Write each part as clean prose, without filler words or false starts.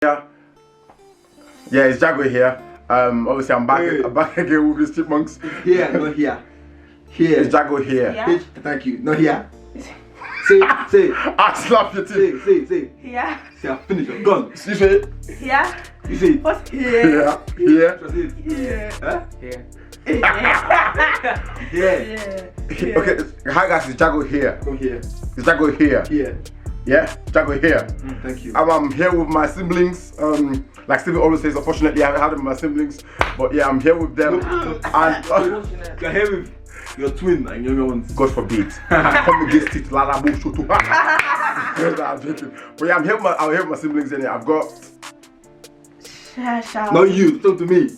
Yeah, it's Jagho here. Obviously I'm back again with the chipmunks. Here, not here. Here. It's Jagho here. Yeah. Thank you. Not here. Say. I slap your teeth. Say. Yeah. Say, I finished. You're gone. You say it? Yeah. You say it. What's here? Yeah. Just say it. Yeah. Huh? Yeah. Yeah. Okay, hi guys, it's Jagho here. Go here. It's Jagho here. Here. Yeah, Jagho here. Thank you. I'm here with my siblings. Like Steven always says, unfortunately I haven't had my siblings, but yeah, I'm here with them. And You're here with your twin and younger ones. God forbid. Come against it, Lala Bushutu. I'm joking. But yeah, I'm here with my siblings in it. I've got. Charles. Not you. Talk to me.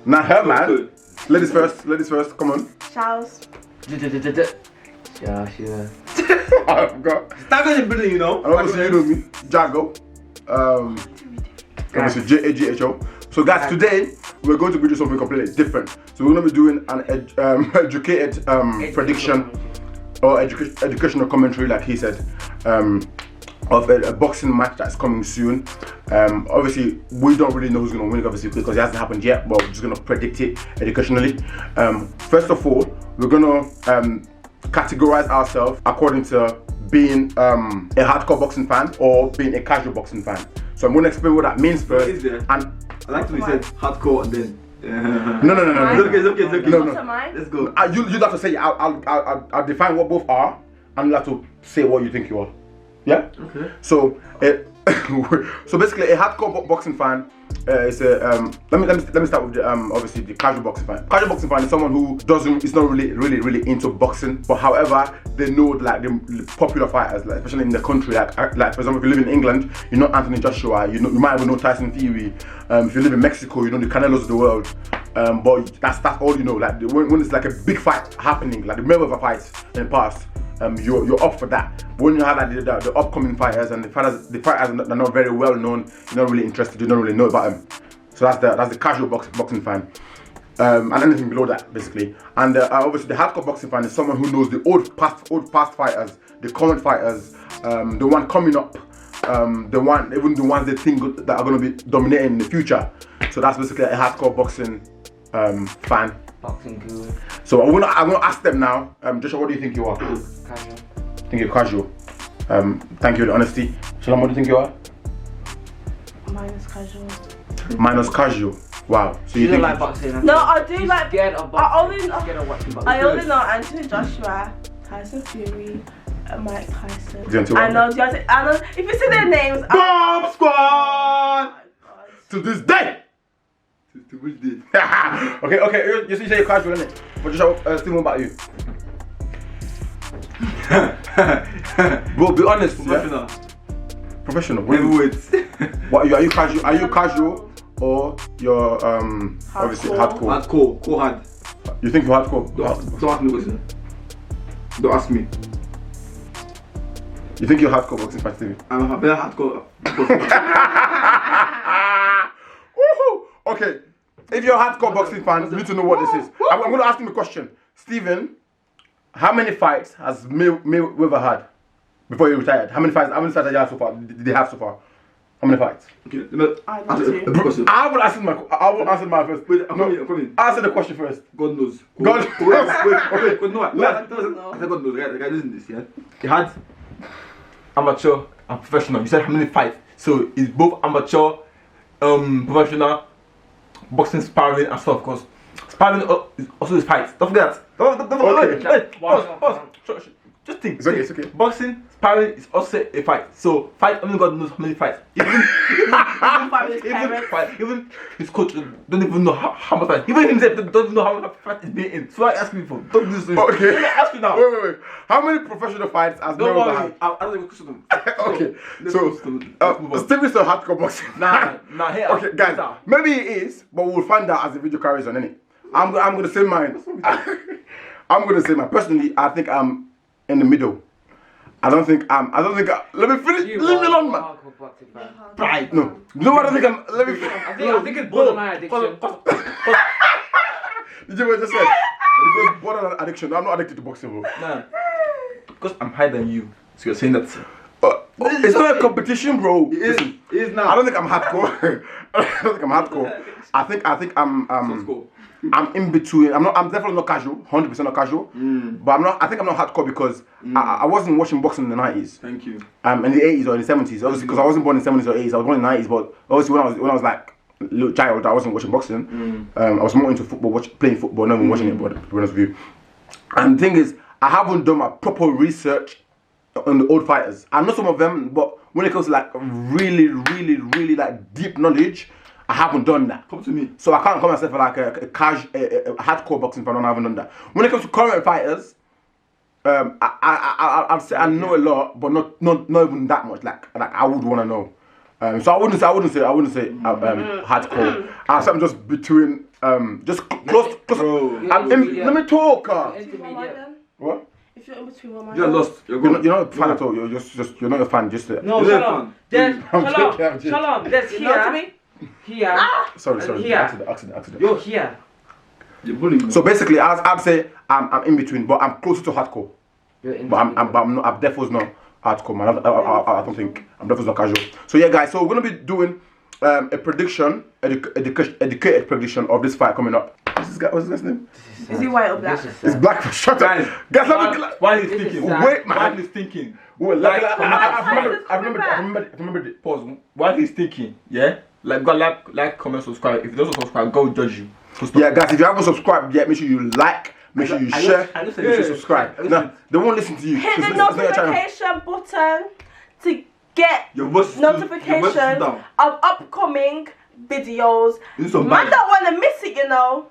Not her, man. Ladies first. Come on. Charles. Yeah. I've got. Stago Ent building, you know. And obviously you know me, Jagho. Obviously Jagho. So guys, today we're going to be doing something completely different. So we're going to be doing an educated prediction or educational commentary, like he said, of a boxing match that's coming soon. Obviously we don't really know who's going to win, obviously, because it hasn't happened yet, but we're just going to predict it educationally. First of all, we're going to categorize ourselves according to being a hardcore boxing fan or being a casual boxing fan. So I'm going to explain what that means first. Is there? And I like when you said hardcore and then. No. It's okay. No. Let's go. You have to say. I'll define what both are, and you have to say what you think you are. Yeah. Okay. So, so basically, a hardcore boxing fan is a. Let me start with the obviously the casual boxing fan. Casual boxing fan is someone who is not really into boxing, but however they know like the popular fighters, like especially in the country, like for example, if you live in England, you know Anthony Joshua, you might even know Tyson Fury. If you live in Mexico, you know the Canelos of the world. But that's all you know. Like when it's like a big fight happening, like the Mayweather fights in the past. You're up for that. But when you have like the upcoming fighters and the fighters that are not very well known, you're not really interested. You don't really know about them. So that's the casual boxing fan, and anything below that basically. And obviously the hardcore boxing fan is someone who knows the old past fighters, the current fighters, the one coming up, even the ones they think that are going to be dominating in the future. So that's basically a hardcore boxing fan. Boxing guru. So I'm gonna ask them now. Joshua, what do you think you are? Casual. I think you're casual. Thank you for the honesty. Shalom, what do you think you are? Minus casual. Minus casual. Wow. So You you don't think like boxing? No, I do like. Scared of boxing? I only know. Scared of watching boxing? I only know Anthony Joshua, Tyson Fury, and Mike Tyson. Deontay I know Wilder. Deontay. I know. If you see their names, Bomb Squad! Oh my God. To this day. To which day? Okay. You say you're casual, innit? But Joshua, Steve, what about you? Bro, be honest. Professional. Professional. Heavyweights. What are you casual? Are you casual or you're obviously hardcore? Hardcore. Core hard. You think you're hardcore? Don't ask me question. Don't ask me. You think you're hardcore boxing fan, Stevie? I'm a very hardcore. Woohoo! Okay, if you're a hardcore boxing fan, you need to know what this is. I'm going to ask him a question. Steven, how many fights has Mayweather had before he retired? How many fights did he have so far? Did they have so far? How many fights? Okay, I don't question. I will answer my first. Wait, I'm coming. Answer the question first. God knows. God Wait, no. Let- I said God knows. The guy listen to this, yeah? He had amateur and professional. You said how many fights? So it's both amateur, professional, boxing, sparring and stuff. Because sparring is also his fights. Don't forget. Don't Okay. Wait, pause. Just think. It's okay. Boxing, sparring is also a fight. So fight, only God knows how many fights. Even his coach don't even know how much fight. Even himself don't even know how much fight is being in. So I ask you for. Don't do this. Okay. Let me ask you now. Wait. How many professional fights has Don't Mayweather worry. had? I'll answer your question. Okay, Let's so move on. Steven's a hardcore boxing. Nah, here. Okay, guys, maybe it is, but we'll find out as the video carries on, innit? I'm gonna say mine. I'm gonna say mine. Personally, I think I'm in the middle. I don't think. Let me finish. Leave me alone, man. Pride. No. No, I don't think I'm. Let me finish. I think it's borderline addiction. Did you what I just said? It's borderline addiction. I'm not addicted to boxing, bro. Nah. Because I'm higher than you. So you're saying that. It's not a competition, bro. It is. Listen, It is now. I don't think I'm hardcore. I don't think I'm hardcore. I think I'm in between. I'm definitely not casual. 100% not casual. But I'm not. I think I'm not hardcore because I wasn't watching boxing in the 90s. Thank you. In the 80s or in the 70s. Obviously, because I wasn't born in the 70s or 80s. I was born in the 90s. But obviously, when I was like a little child, I wasn't watching boxing. I was more into football, playing football, not even watching it. But to be honest with you, and the thing is, I haven't done my proper research on the old fighters. I know some of them, but when it comes to like really like deep knowledge, I haven't done that. Come to me. So I can't call myself like a hardcore boxing fan. I haven't done that. When it comes to current fighters, I'd say I know a lot, but not even that much. Like I would want to know. So I wouldn't say hardcore. I'm just between just close. Let me talk. What? If you're in between, what am I? You're lost. You're not a fan at all. You're not a fan. Just No, You're shut a up. fan. There's I'm shut up. There's You know what I here. mean? Here. sorry. Here. Accident. You're here. You're bullying me. So basically, I'd say I'm in between, but I'm closer to hardcore. You're in But I'm definitely not hardcore, man. I don't think I'm definitely not casual. So yeah, guys. So we're gonna be doing a prediction, educated prediction of this fight coming up. What's this name? Is he white or black? It's black. Shut up, guys. Why he's This is thinking? sad. Wait, man. Why he's thinking? Wait, I Like, remember it. Pause. While he's thinking, yeah? Like, go like, comment, subscribe. If you don't subscribe, go judge you. Yeah, guys. If you haven't subscribed yet, make sure you like. Make sure you I share. listen, Make sure you yeah. subscribe. I listen. Now they won't listen to you. hit the It's not your channel. notification button to get Your voice is notifications down. of upcoming videos. This is some Man bad. don't want to miss it, you know.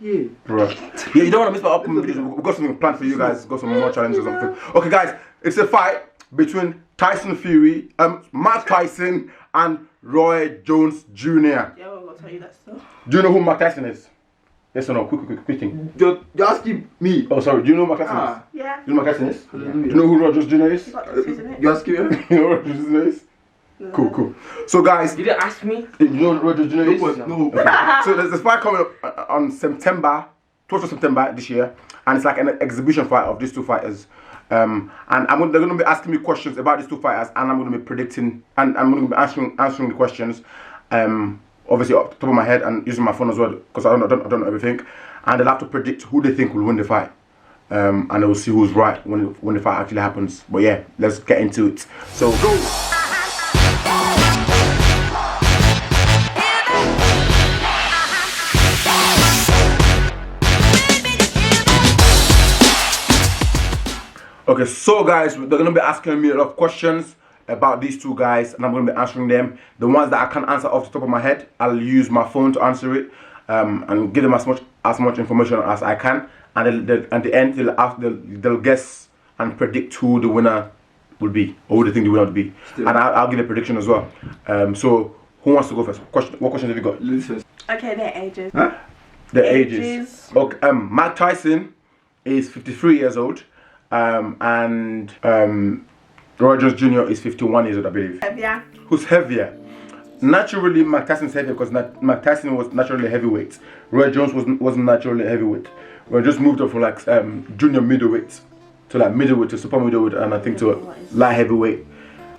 Yeah. Bro. Yeah, you don't want to miss my upcoming videos. We've got something planned for you guys. We've got some more challenges or something. Okay, guys, it's a fight between Tyson Fury, Mike Tyson, and Roy Jones Jr. Yeah, I'm gonna tell you that stuff. Do you know who Mike Tyson is? Yes or no? Quick thing. You're asking me. Oh, sorry. Do you know who Mike Tyson is? Yeah. Do you know who Mike Tyson is? Hallelujah. Do you know who Roy Jones Jr. is? You got this, isn't it? You're asking me? You know who Roy Jones Jr. is? No. Cool. So, guys, You didn't ask me. you know who Roy Jones Jr. is? No. So there's this fight coming up on September, 12th of September this year, and it's like an exhibition fight of these two fighters. And they're going to be asking me questions about these two fighters, and I'm going to be predicting, and I'm going to be answering the questions. Obviously off the top of my head and using my phone as well, because I don't know everything. And they'll have to predict who they think will win the fight. And they will see who's right when the fight actually happens. But yeah, let's get into it. So go. Okay, so guys, they're gonna be asking me a lot of questions about these two guys, and I'm gonna be answering them. The ones that I can't answer off the top of my head, I'll use my phone to answer it, and give them as much information as I can. And at the end, they'll guess and predict who the winner will be, or who they think the winner will be. Still. And I'll give a prediction as well. So who wants to go first? What questions have you got? Ladies first. Okay, their ages. Huh? Their Ages. ages. Okay, Mike Tyson is 53 years old, and Roy Jones Jr. is 51 years old, I believe. Yeah. Who's heavier? Naturally, Mike Tyson's heavier because Mike Tyson was naturally heavyweight. Roy Jones wasn't naturally heavyweight. Roy just moved up from like junior middleweight to like middleweight to super middleweight, and I think to light heavyweight,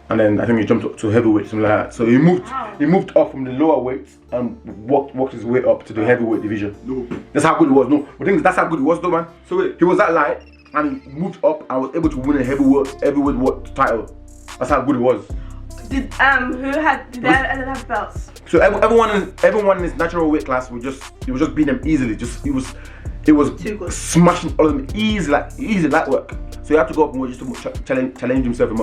and then I think he jumped up to heavyweight, something like that. So he moved up from the lower weights and walked his way up to the heavyweight division. No. That's how good he was. No, the thing is, that's how good he was, though, man. So wait. He was that light and he moved up and was able to win a heavyweight title. That's how good he was. Did they have belts? So everyone in his natural weight class he was just beating them easily. It was Too good. smashing all of them easy light work. So you have to go up more just to challenge himself a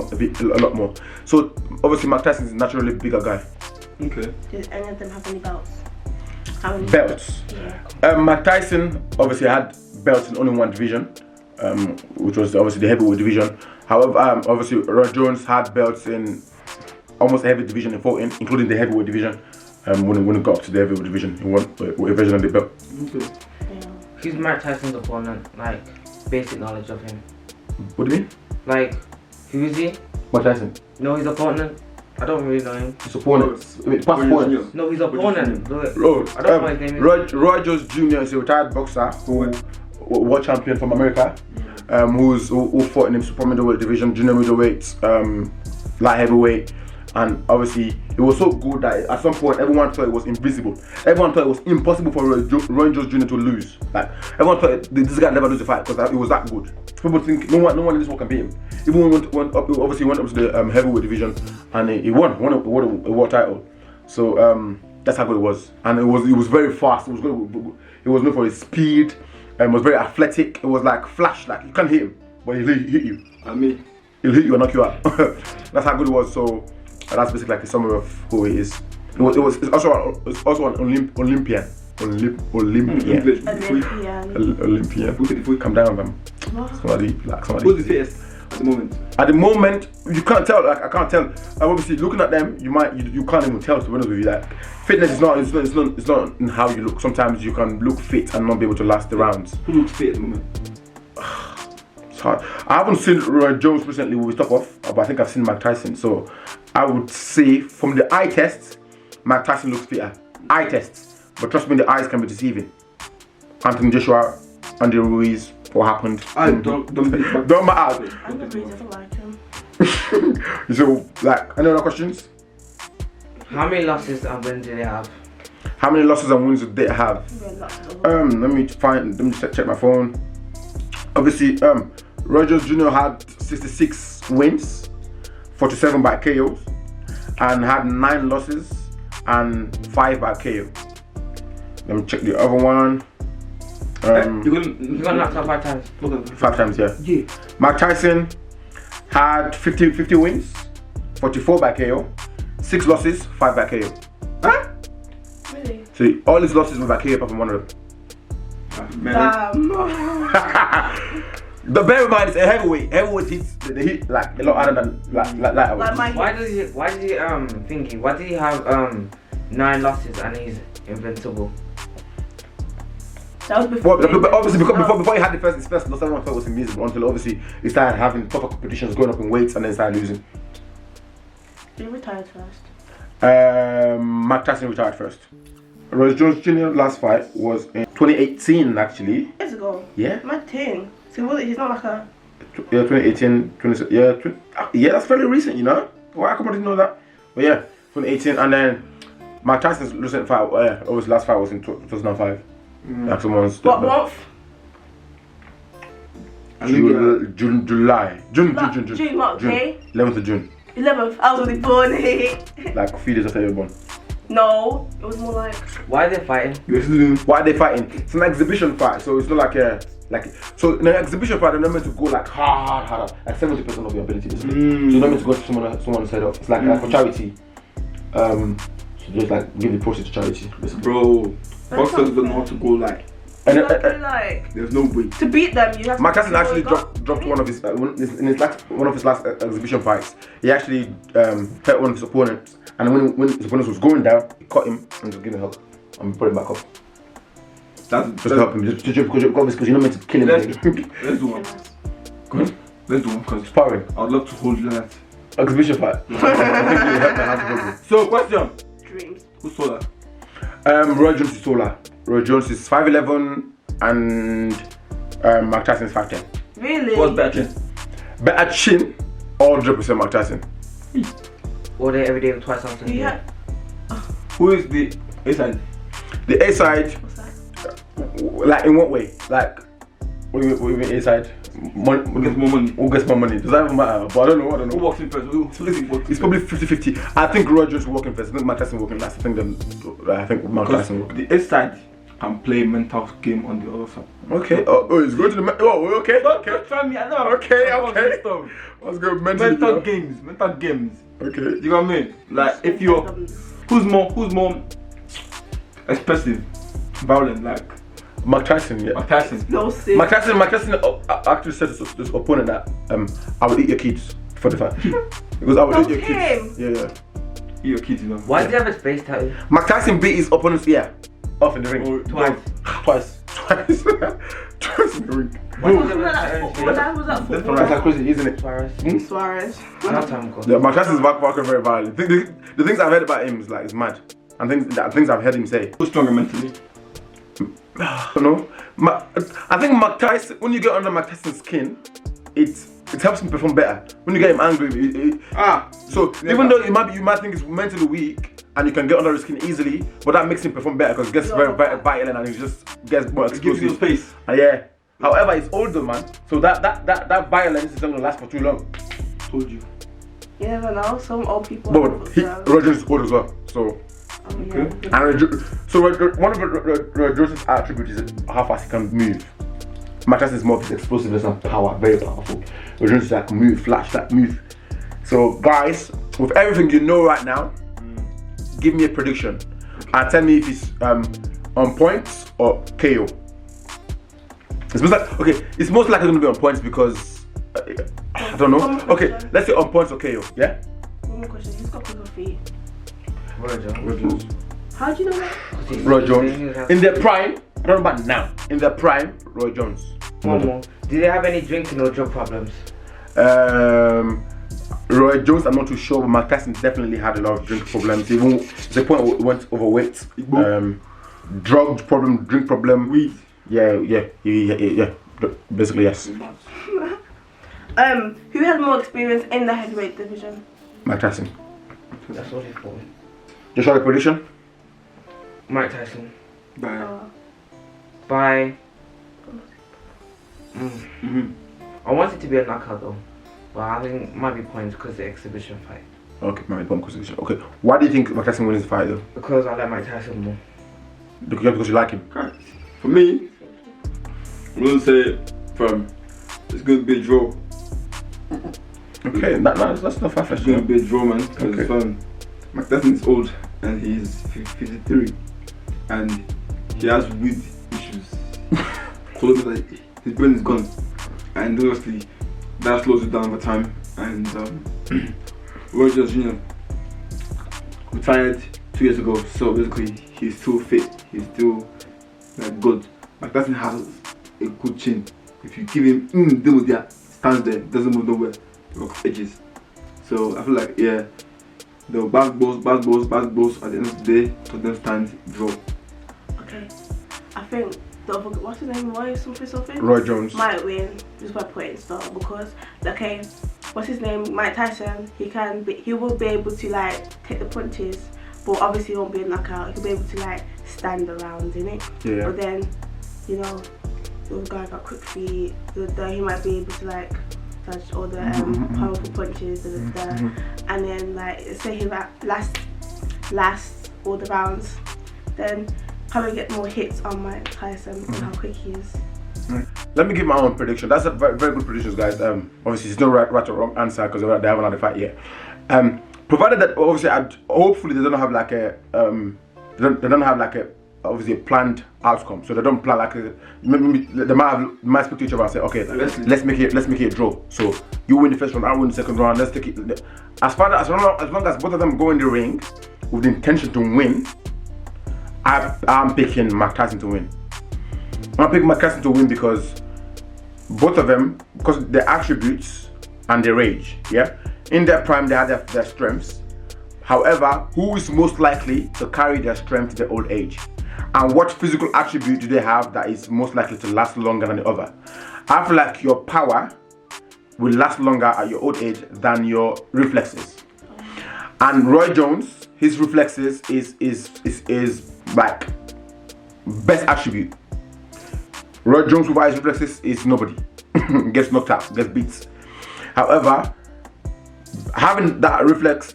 lot more. So obviously Mike Tyson is a naturally bigger guy. Okay. Did any of them have any belts? How many Belts. Yeah. Mike Tyson obviously had belts in only one division, which was obviously the heavyweight division. However, obviously Roy Jones had belts in almost every division in 14, including the heavyweight division. When it got up to the heavyweight division, he won a version of the belt. Okay. Yeah. Who's Mike Tyson's opponent? Like, basic knowledge of him. What do you mean? Like, who is he? Mike Tyson. No, his opponent. I don't really know him. His opponent. Wait, past opponent. No, his opponent. Oh, I don't know what his name is. Roy Jones Jr. is a retired boxer who world champion from America, who fought in the super middleweight division, junior middleweight, light heavyweight. And obviously, it was so good that at some point everyone thought it was invisible. Everyone thought it was impossible for Roy Jones Jr. to lose. Like everyone thought this guy never lose a fight because it was that good. People think no one in this world can beat him. Even when he went up to the heavyweight division and he won a world title. So that's how good it was. And it was very fast. It was good. It was known for his speed. It was very athletic. It was like flash. Like you can't hit him, but he'll hit you. I mean, he'll hit you and knock you out. That's how good it was. So. That's basically like a summary of who he is. It's also an Olympian. Olympian. Come down, man. Somebody. Who's the fittest at the moment? At the moment, you can't tell. Like I can't tell. Obviously, looking at them, you can't even tell. To be honest with you, like fitness is not. It's not in how you look. Sometimes you can look fit and not be able to last the rounds. Who looks fit at the moment? It's hard. I haven't seen Roy Jones recently with top off, but I think I've seen Mike Tyson. So I would say from the eye test, Mike Tyson looks fitter. Eye tests, but trust me, the eyes can be deceiving. Anthony Joshua, Andy Ruiz, what happened? Don't matter. I don't like him. So, like, any other questions? How many losses and wins do they have? How many losses and wins did they have? Let me check my phone. Obviously, Roy Jones Jr. had 66 wins, 47 by KOs, and had 9 losses and 5 by KO. Let me check the other one. You got knocked out 5 times. 5 times, yeah. Mike Tyson had 50 wins, 44 by KO, 6 losses, 5 by KO. Huh? Really? So all his losses were by KO apart from one of them. The bear in mind is a heavyweight. Heavyweight hits the hit like a lot harder than like why did he have 9 losses and he's invincible? That was before. But obviously before he had his first loss, everyone thought it was invisible until obviously he started having tougher competitions, going up in weights, and then started losing. He retired first. Mike Tyson retired first. Roy Jones Jr. last fight was in 2018 actually. Years ago. Yeah. My thing. So he's not like a. Yeah, 2018, yeah, that's fairly recent, you know. Why come I didn't know that? But yeah, 2018, and then Mike Tyson's recent fight, his last fight was in 2005. Like someone's. What month? June, okay. 11th of June. 11th. I was already born. Like a few days after you were born. No, it was more like. Why are they fighting? Why are they fighting? It's an exhibition fight, so it's not like a. So in an exhibition fight, they're not meant to go like hard, like 70% of your ability. So you're not meant to go to someone's head up. It's like for charity. So just like give the proceeds to charity. Bro, boxers don't know how to go like. And there's no way to beat them. You have. Mike Tyson actually dropped one of his one of his last exhibition fights. He actually hurt one of his opponents, and when his opponent was going down, he caught him and just gave him help and put him back up. Just to help him, just because you're not meant to kill him. Let's do one. Good. Let's do one because sparring. I'd love to hold you like that. Exhibition fight. I think you help my hands. So question. Dreams. Who's taller? Roy Jones is taller. Roy Jones is 5'11" and Mike Tyson is 5'10". Really? What's better? Better chin, all 100% Mike Tyson. Or they every day with twice something. Yeah. Who is the A side? The A side. What's that? Like in what way? Like what do you mean A side? Who gets more money? Who gets more money? Does that even matter? But I don't know. Who walks in first? It's probably 50-50. I think Roy Jones will walk in first. I think Mike Tyson will walk in last. I think Mike Tyson will. The A side can play mental game on the other side. Okay. Oh, he's going to the okay. Don't try me. I know. Okay. Let's go mental games. Okay. You know what I mean? Like if you're who's more expressive, violent, like Mike Tyson, yeah. Mike Tyson. Mike Tyson actually said to his opponent that I will eat your kids for the fight. Because I will eat your kids. Yeah. Eat your kids, you know. Why did he have his face tattoo? Mike Tyson beat his opponent's ear off in the ring. Twice. Twice in the ring. What That's like crazy, isn't it? Suarez. Yeah, Mike Tyson's back very violent. The things I've heard about him is like it's mad. And things I've heard him say. Who's stronger mentally? I don't know. I think Mike Tyson, when you get under Mike Tyson's skin, it's it helps him perform better. When you get him angry, so even though you might think he's mentally weak and you can get under his skin easily, but that makes him perform better because he gets very violent and he just gets more explosive. Gives you space. Yeah. However, he's older, man, so that violence is not gonna last for too long. Told you. You never know. Some old people. But Roy Jones is old as well, so. Yeah. And one of Roy Jones' attributes is how fast he can move. Mike Tyson is more of his explosiveness and power, very powerful. Roy Jones is like move, flash, like move. So guys, with everything you know right now, give me a prediction and tell me if it's on points or KO. It's most likely going to be on points because I don't know. Okay, let's say on points or KO. Yeah. One more question. Who's got quicker feet? Roy Jones. How do you know that? Roy Jones. In their prime, I don't know about now. In their prime, Roy Jones. One more. Do they have any drinking or drug problems? Roy Jones, I'm not too sure, but Mike Tyson definitely had a lot of drink problems. Even to the point where he went overweight. Drug problem, drink problem. Weed. Yeah. Basically, yes. Who has more experience in the heavyweight division? Mike Tyson. That's what it's for. Just short prediction. Mike Tyson. Bye. I want it to be a knockout though, but I think it might be points because the exhibition fight. Okay, might be point constitution. Okay, why do you think Mike Tyson wins the fight though? Because I like Mike Tyson more. Because you like him. Right. For me, I'm gonna say it's gonna be a draw. Okay, that's not far It's gonna be a draw, man. Because Mike Tyson is old and he's 53, and he has weed issues. So like his brain is gone, and obviously that slows it down over time. And Roy Jones Jr. retired 2 years ago, so basically he's still fit, he's still like good. Mike Tyson has a good chin. If you give him stands there, doesn't move nowhere, rocks edges. So I feel like the back balls at the end of the day, to them stand draw. Okay, I think what's his name? Something? Roy Jones might win just by points though, because what's his name? Mike Tyson. He will be able to like take the punches, but obviously he won't be a knockout. He'll be able to like stand around in it. Yeah. But then, the guy got quick feet. He might be able to like dodge all the powerful punches and then like say he lasts all the rounds, then probably get more hits on Mike Tyson and how quick he is. Let me give my own prediction. That's a very, very good prediction, guys. Obviously, it's no right or wrong answer because they haven't had a fight yet. Provided that obviously, hopefully they don't have like a they don't have like a obviously a planned outcome. So they don't plan like they might speak to each other and say, okay, let's make it a draw. So you win the first round, I win the second round. Let's take it. As long as both of them go in the ring with the intention to win, I'm picking Mike Tyson to win. I'm picking Mike Tyson to win because both of them, because their attributes and their age, in their prime they have their strengths. However, who is most likely to carry their strength to their old age? And what physical attribute do they have that is most likely to last longer than the other? I feel like your power will last longer at your old age than your reflexes. And Roy Jones, his reflexes is like best attribute. Roy Jones without his reflexes is nobody. Gets knocked out, gets beat. However, having that reflex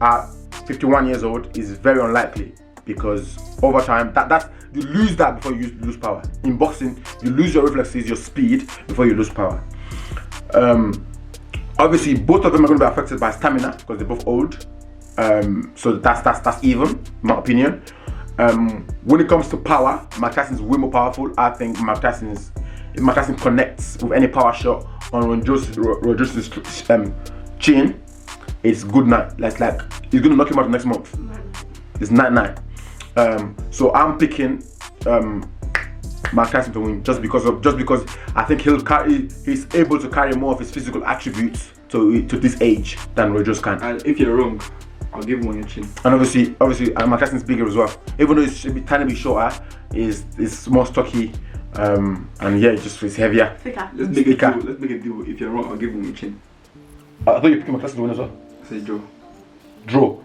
at 51 years old is very unlikely, because over time you lose that before you lose power. In boxing, you lose your reflexes, your speed before you lose power. Obviously, both of them are going to be affected by stamina because they're both old. So that's even, in my opinion. When it comes to power, Mike Tyson is way more powerful. I think Mike Tyson connects with any power shot on Roy Jones' chin. It's good night. Like he's gonna knock him out next month. It's 9-9. So I'm picking Mike Tyson to win just because I think he's able to carry more of his physical attributes to this age than Roy Jones can. And if you're wrong, I'll give him on your chin. And obviously Mike Tyson's bigger as well. Even though he should be tiny bit shorter, is more stocky, And yeah, it's heavier. Thicker. Let's make a Thicker. deal. Let's make a deal. If you're wrong, I'll give him a chin. I thought you were picking Mike Tyson to win as well. I say draw. Draw.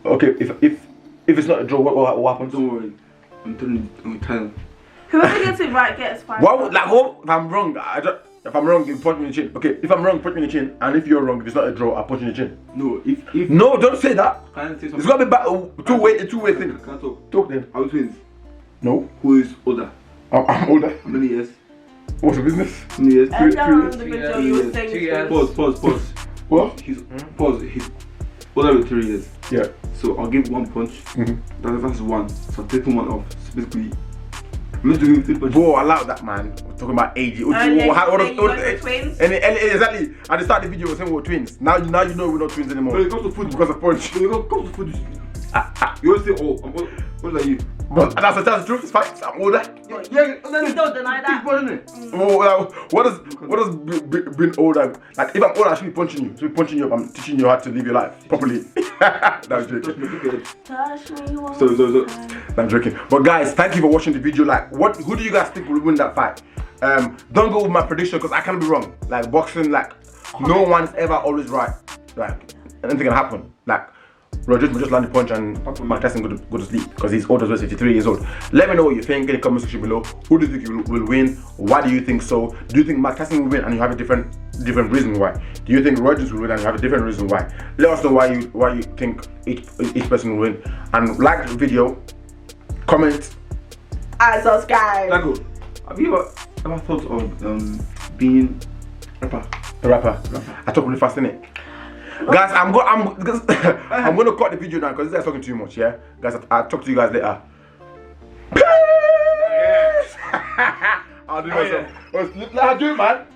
Okay, if it's not a draw, what happens? Don't worry. I'm telling you. Whoever gets it right gets 5. Why would, like, if I'm wrong, if I'm wrong, you punch me in the chin. Okay, if I'm wrong, punch me in the chin. And if you're wrong, if it's not a draw, I punch you in the chin. No, if No, don't say that. can I say something? It's gotta be a two-way thing. Can I talk? Talk then. Are we twins? No, Who is older? I'm older. How many years? What's the business? How many years? Earlier on in the 3 video, years. you were 2 saying years. Pause. What? He's pause. He's older with 3 years. Yeah. So I'll give 1 punch. Mm-hmm. That's 1. So I'm taking 1 off. So basically, I'm not doing 3 punches. Bro, allow that, man. We're talking about age. You guys were twins. Exactly. At the start of the video, we were saying we were twins. Now you know we're not twins anymore. When it comes to food, Because of punch. when it comes to food, you always say, "Oh, I'm older than you." But that's the truth. It's facts. I'm older. Yeah, You don't deny that. What does being older? Like, if I'm older, I should be punching you. I should be punching you up. I'm teaching you how to live your life properly. That's joking. Touch me one So. time. I'm joking. But guys, thank you for watching the video. Like, who do you guys think will win that fight? Don't go with my prediction because I can be wrong. Like boxing, like no one's ever always right. Like anything can happen. Like Roger will just land the punch and Mike Tyson go to sleep because he's old as well, 53 years old. Let me know what you think in the comment section below. Who do you think will win? Why do you think so? Do you think Mike Tyson will win and you have a different reason why? Do you think Rogers will win and you have a different reason why? Let us know why you think each person will win. And like the video, comment, And subscribe. Stago, have you ever thought of being a rapper? a rapper. I talk really fast, innit? Guys, I'm gonna cut the video now because this guy's talking too much, yeah? Guys, I'll talk to you guys later. Peace! I'll do myself. Let her do it, man.